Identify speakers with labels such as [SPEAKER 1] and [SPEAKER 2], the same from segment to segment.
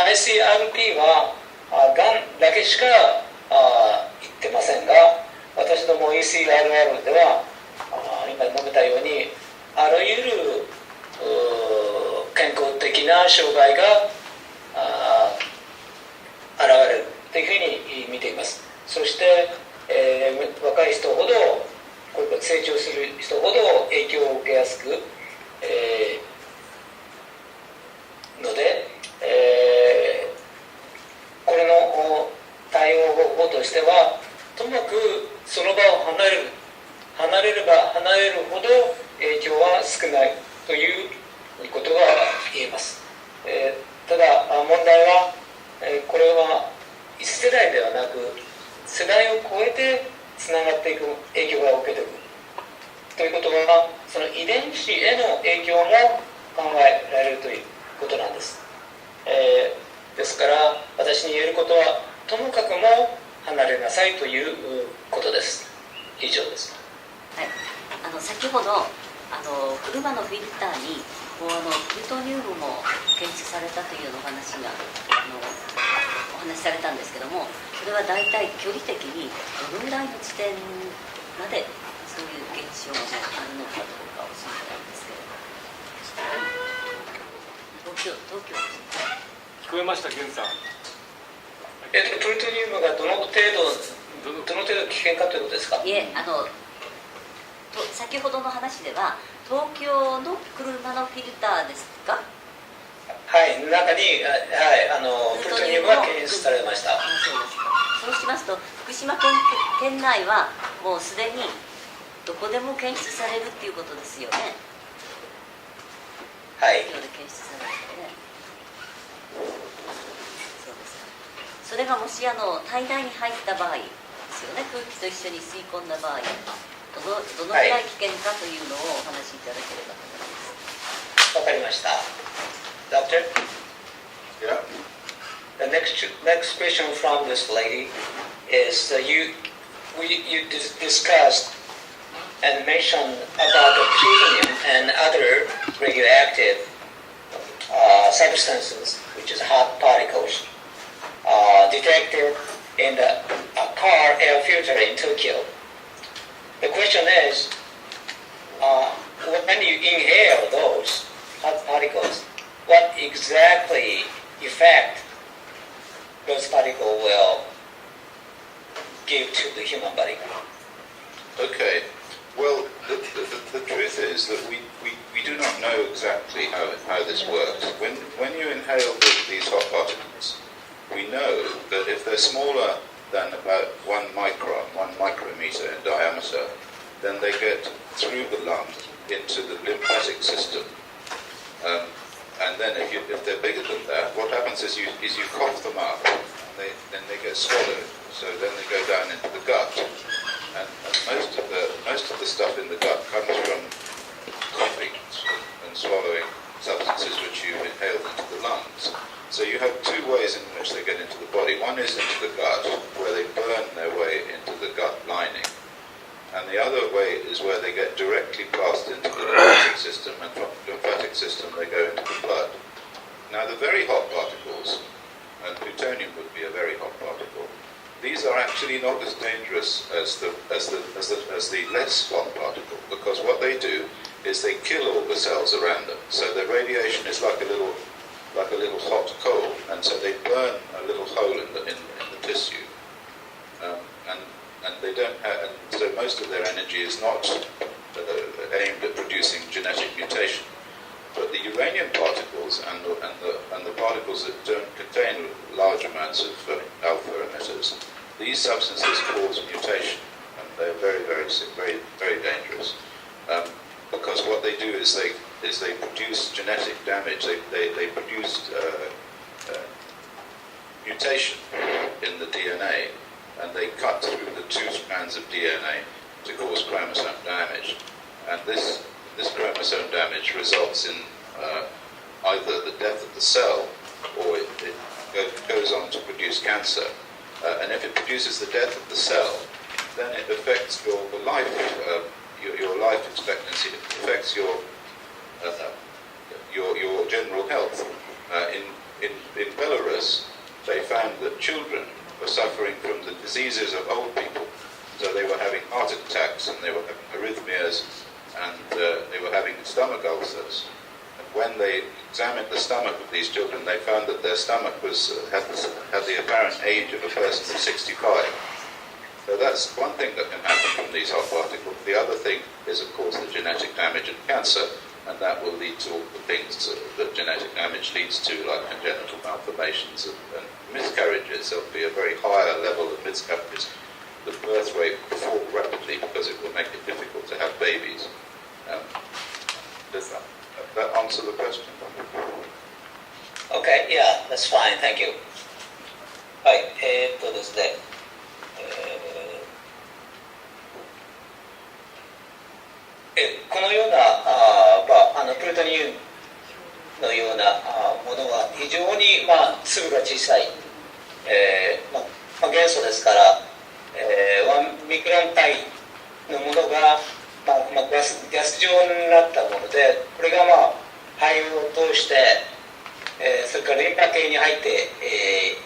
[SPEAKER 1] ICRP はがんだけしか言ってませんが、私ども ECRR では今述べたようにあらゆる健康的な障害が現れるというふうに見ています。そして、若い人ほどこれから成長する人ほど影響を受けやすく、ので、これの対応方法としてはともかくその場を離れれば離れるほど影響は少ないということが言えます。ただ問題は、これは一世代ではなく世代を超えてつながっていく影響が受けていくということは、その遺伝子への影響も考えられるということなんです。ですから私に言えることはともかくも離れなさいということです。以上です。
[SPEAKER 2] はい、先ほど車のフィルターにプルトニウムも検出されたというお話がお話しされたんですけども、それは大体距離的にどのぐらいの地点までそういう現象があるのかどうかを知りたいんですけど。東京
[SPEAKER 3] 聞こえました、源さん。
[SPEAKER 1] プルトニウムがどの程度危険かということですか。
[SPEAKER 2] いえ、先ほどの話では東京の車のフィルターですか。
[SPEAKER 1] はい、中に、プルトニウムが検出されました。
[SPEAKER 2] そうしますと福島県内はもうすでにどこでも検出されるっていうことですよね。
[SPEAKER 1] はい。
[SPEAKER 2] 東京で検出されるので、そうですか。それがもし体内に入った場合ですよね。空気と一緒に吸い込んだ場合、どのくらい危険かというのをお話しいただければと思います。
[SPEAKER 1] わかりました。Doctor?
[SPEAKER 4] Yeah.
[SPEAKER 1] The next question from this lady is you discussed and mentioned about the plutonium and other radioactive substances, which is hot particles, detected in the car air filter in Tokyo. The question is, when you inhale those hot particles, what exactly effect those particles will give to the human body?
[SPEAKER 4] Okay. Well, the truth is that we do not know exactly how this works. When you inhale these hot particles, we know that if they're smaller than about 1 micrometer in diameter, then they get through the lung into the lymphatic system. And then if they're bigger than that, what happens is you cough them up, and then they get swallowed. So then they go down into the gut, and most of the stuff in the gut comes from coughing and swallowing substances which you inhaled into the lungs. So you have two ways in which they get into the body. One is into the gut, where they burn their way into the gut lining. And the other way is where they get directly passed into the lymphatic system, and from the lymphatic system they go into the blood. Now the very hot particles, and plutonium would be a very hot particle, these are actually not as dangerous as the less hot particle, because what they do is they kill all the cells around them. So the radiation is like a little hot coal, and so they burn a little hole in the tissue, and they don't have, and so most of their energy is not aimed at producing genetic mutation. But the uranium particles and the particles that don't contain large amounts of alpha emitters, these substances cause mutation, and they're very, very, very, very dangerous. Because what they do is they produce genetic damage. They produce mutation in the DNA, and they cut through the 2 strands of DNA to cause chromosome damage. And this chromosome damage results in either the death of the cell, or it goes on to produce cancer. And if it produces the death of the cell, then it affects your life expectancy. It affects your general health. In Belarus, this, they found that children were suffering from the diseases of old people. So they were having heart attacks, and they were having arrhythmias, and they were having stomach ulcers. And when they examined the stomach of these children, they found that their stomach had the apparent age of a person of 65. So that's one thing that can happen from these hot particles. The other thing is, of course, the genetic damage and cancer, and that will lead to all the things that genetic damage leads to, like congenital malformations and miscarriages. There'll be a very higher level of miscarriages. The birth rate will fall rapidly because it will make it difficult to have babies. Does that answer the question?
[SPEAKER 1] Okay, yeah, that's fine, thank you. はい、ですね、このようなプルトニウムのようなものは非常に粒が小さい、元素ですから、1ミクロン単位のものが、ガス状になったもので、これが肺を通して、それからリンパ系に入ってい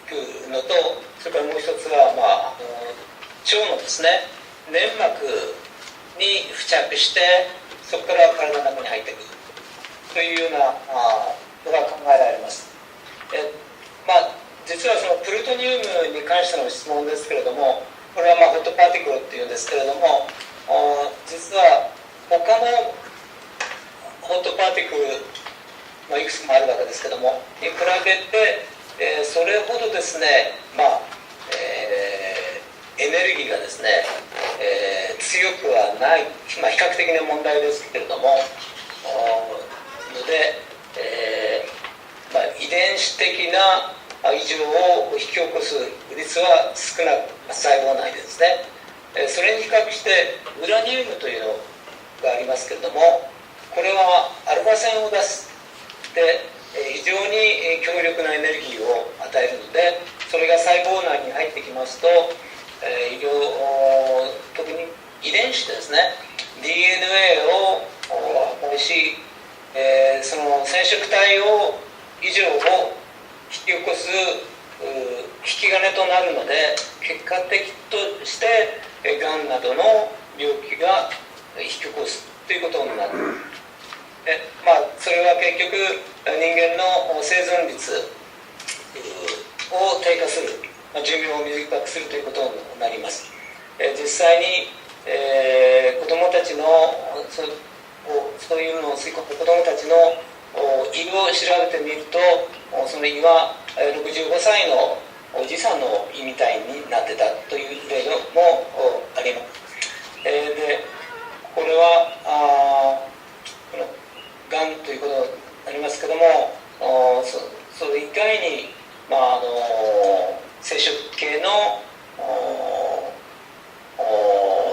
[SPEAKER 1] くのと、それからもう一つは、腸のですね、粘膜に付着して、そこから体の中に入っていくというようなのが考えられます。実はそのプルトニウムに関しての質問ですけれども、これはホットパーティクルっていうんですけれども、実は他のホットパーティクルいくつもあるわけですけども、に比べて、それほどですね、エネルギーがですね、強くはない、比較的な問題ですけれども、ので、遺伝子的な異常を引き起こす率は少なく、細胞内でですね、それに比較してウラニウムというのがありますけれども、これはアルファ線を出すで、非常に強力なエネルギーを与えるので、それが細胞内に入ってきますと、特に遺伝子ですね、 DNA を破壊し、その染色体異常を引き起こす引き金となるので、結果的としてがんなどの病気が引き起こすということになる。それは結局人間の生存率を低下する、寿命を短くするということになります。実際に、子どもたちのそういうのを吸い込む子どもたちの胃を調べてみると、その胃は65歳のおじさんの胃みたいになってたという例もあります。で、これはこのがんということになりますけども、それ以外に、生殖系の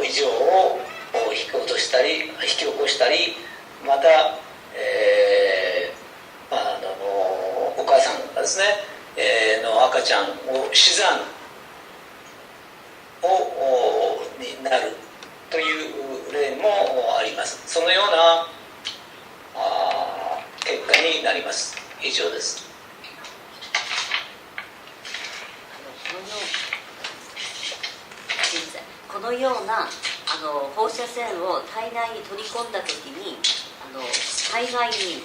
[SPEAKER 1] 異常を引き落としたり引き起こしたり、また、お母さんがですね、の赤ちゃんを死産になるという例もあります。そのような結果になります。以上です。
[SPEAKER 2] このような放射線を体内に取り込んだときに体外に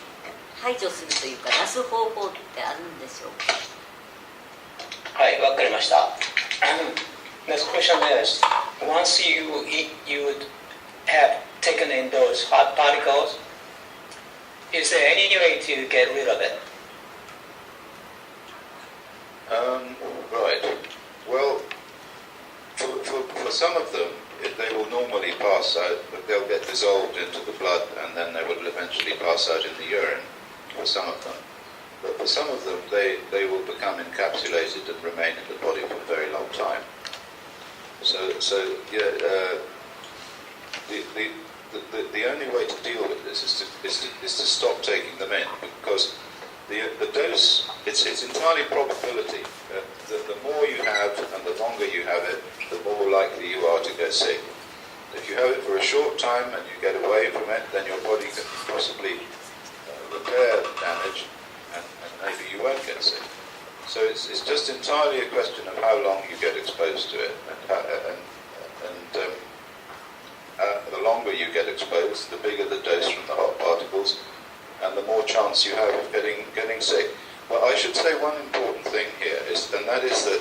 [SPEAKER 2] 排除するというか出す方法ってあるんでしょうか。
[SPEAKER 1] はい、わかりました。Next question is, once you would have taken in those hot particles, is there any way to get rid of it?
[SPEAKER 4] Right. Well, for some of them, they will normally pass out, but they'll get dissolved into the blood, and then they will eventually pass out in the urine. For some of them, but for some of them, they will become encapsulated and remain in the body for a very long time. So yeah, the only way to deal with this is to stop taking them in, because the dose, it's entirely probability. The more you have and the longer you have it, the more likely you are to get sick. If you have it for a short time and you get away from it, then your body can possibly repair the damage and almost entirely a question of how long you get exposed to it, the longer you get exposed, the bigger the dose from the hot particles, and the more chance you have of getting sick. But I should say one important thing here and that is that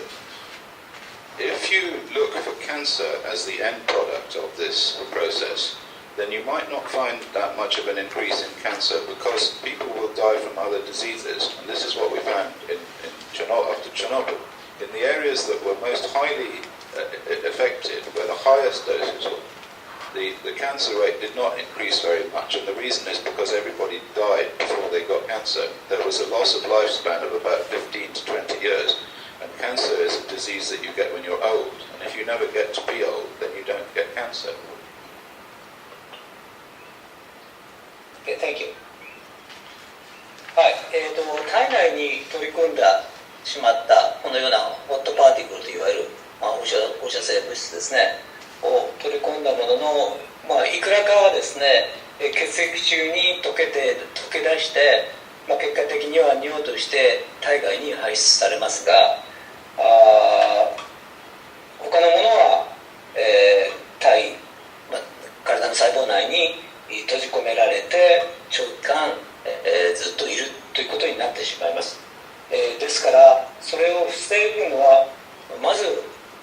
[SPEAKER 4] if you look for cancer as the end product of this process, then you might not find that much of an increase in cancer because people will die from other diseases. And this is what we found after Chernobyl. In the areas that were most highly affected, where the highest doses were, the cancer rate did not increase very much. And the reason is because everybody died before they got cancer. There was a loss of lifespan of about 15 to 20 years. And cancer is a disease that you get when you're old. And if you never get to be old, then you don't get cancer.
[SPEAKER 1] Okay, thank you. はい、体内に取り込んだしまったこのようなホットパーティクルといわれる、放射性物質ですねを取り込んだものの、いくらかはですね血液中に溶け出して、結果的には尿として体外に排出されますが、他のものは、体の細胞内に閉じ込められて長期間、ずっといるということになってしまいます。ですからそれを防ぐのはまず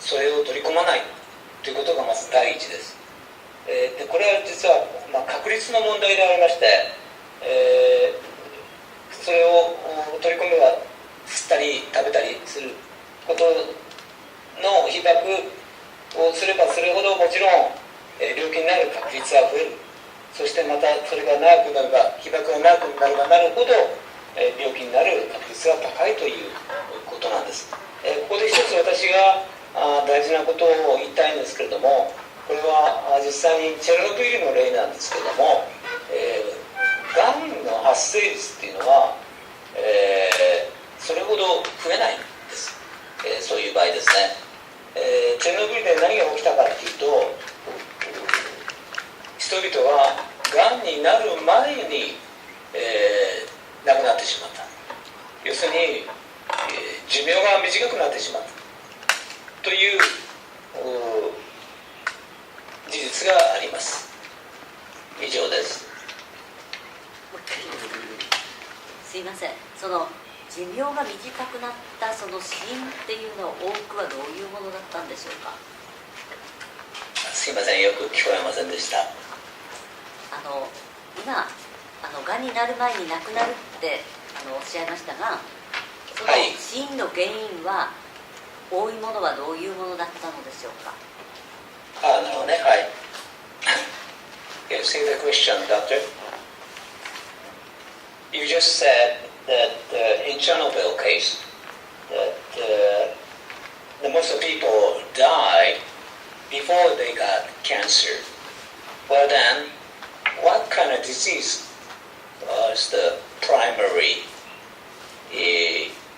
[SPEAKER 1] それを取り込まないということがまず第一です。でこれは実は、確率の問題でありまして、それを取り込めば吸ったり食べたりすることの被曝をすればするほどもちろん、病気になる確率は増える。そしてまたそれが長くなれば被曝が長くなればなるほど、病気になる確率が高いということなんです。ここで一つ私が大事なことを言いたいんですけれども、これは実際にチェルノブイリの例なんですけれども、がんの発生率っていうのは、それほど増えないんです。そういう場合ですね。チェルノブイリで何が起きたかっていうと、人々はがんになる前に、亡くなってしまった。要するに、寿命が短くなってしまったという事実があります。以上です。
[SPEAKER 2] すいません、その寿命が短くなったその死因っていうのは多くはどういうものだったんでしょうか。
[SPEAKER 1] すいません、よく聞こえませんでした。
[SPEAKER 2] 今がんになる前に亡くなるっておっしゃいましたが、その死因の原因は多いものはどういうものだったのでしょうか。
[SPEAKER 1] なるほどね。はい。Can you see the question, Doctor? You just said that in Chernobyl case that the most of people died before they got cancer. Well then, what kind of disease was the primary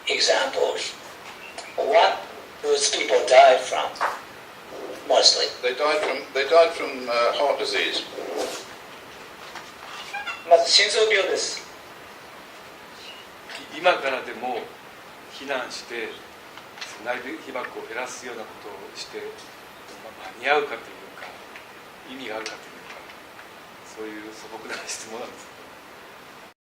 [SPEAKER 1] examples? What those people died from? Mostly.
[SPEAKER 4] They died from heart disease.
[SPEAKER 1] まず心臓病です。
[SPEAKER 3] 今からでも避難してなるべく被曝を減らすようなことをして間に合うかというか意味があるかというか、そういう素朴な質問なんです。